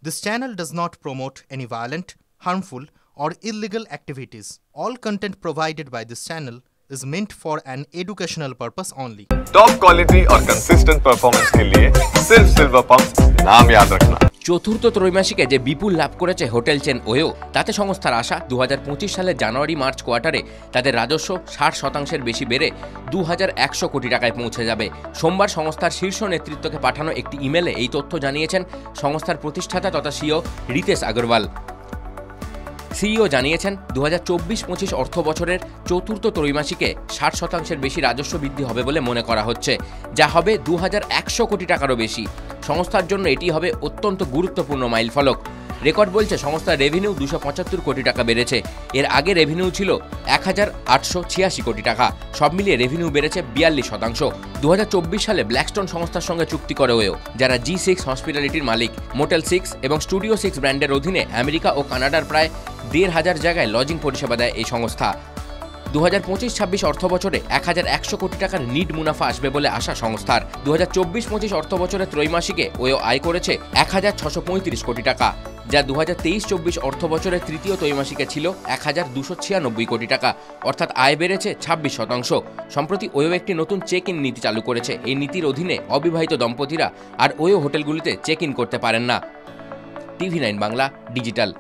This channel does not promote any violent, harmful, or illegal activities. All content provided by this channel is meant for an educational purpose only. Top quality और consistent performance के लिए सिर्फ silver pumps नाम याद रखना। চতুর্থ ত্রৈমাসিকে যে বিপুল লাভ করেছে হোটেল চেন ওয়ো, তাতে সংস্থার আশা 2025 সালের জানুয়ারি মার্চ কোয়ার্টারে তাদের রাজস্ব 60% বেশি বেড়ে 2100 কোটি টাকায় পৌঁছে যাবে। সোমবার সংস্থার শীর্ষ নেতৃত্বকে পাঠানো একটি ইমেলে এই তথ্য জানিয়েছেন সংস্থার প্রতিষ্ঠাতা তথা সিইও রিতেশ আগরওয়াল। সিইও জানিয়েছেন 2024-25 অর্থ বছরের চতুর্থ ত্রৈমাসিকে 60% বেশি রাজস্ব বৃদ্ধি হবে বলে মনে করা হচ্ছে, যা হবে 2100 কোটি টাকারও বেশি। সংস্থার জন্য এটি হবে অত্যন্ত গুরুত্বপূর্ণ মাইলফলক। রেকর্ড বলছে সংস্থার রেভিনিউ 275 কোটি টাকা বেড়েছে। এর আগে রেভিনিউ ছিল 1886 কোটি টাকা। সব মিলিয়ে রেভিনিউ বেড়েছে 42%। 2024 সালে ব্ল্যাকস্টোন সংস্থার সঙ্গে চুক্তি করে ওয়েও, যারা G6 হসপিটালিটির মালিক। মোটেল 6 এবং স্টুডিও 6 ব্র্যান্ডের অধীনে আমেরিকা ও কানাডার প্রায় 1,500 জায়গায় লজিং পরিষেবা দেয় এই সংস্থা। 2025-26 অর্থ বছরে 1100 কোটি টাকার নিট মুনাফা আসবে বলে আশা সংস্থার। 2024-25 অর্থ বছরের ত্রৈমাসিকে ওয়েও আয় করেছে 1635 কোটি টাকা, যা 2023-24 অর্থ বছরের তৃতীয় ত্রৈমাসিকে ছিল 1296 কোটি টাকা, অর্থাৎ আয় বেড়েছে 26%। সম্প্রতি ওয়েও একটি নতুন চেক ইন নীতি চালু করেছে। এই নীতির অধীনে অবিবাহিত দম্পতিরা আর ওয়েও হোটেলগুলিতে চেক ইন করতে পারেন না। TV9 Bangla digital.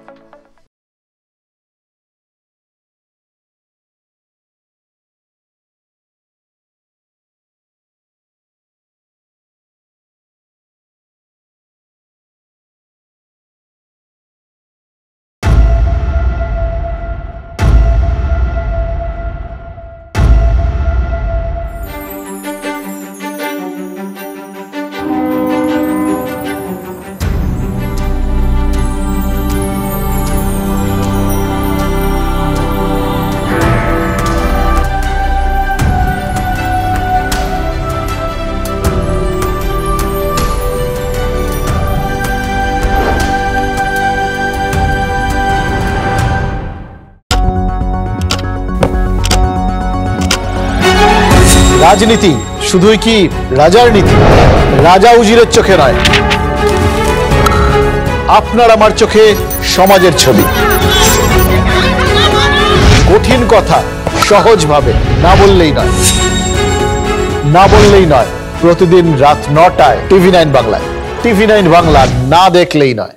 রাজনীতি শুধুই কি রাজার নীতি? রাজা উজিরের চোখে নয়, আপনার আমার চোখে সমাজের ছবি। কঠিন কথা সহজভাবে না বললেই নয়। প্রতিদিন রাত 9টায় TV9 বাংলায়। TV9 বাংলা না দেখলেই নয়।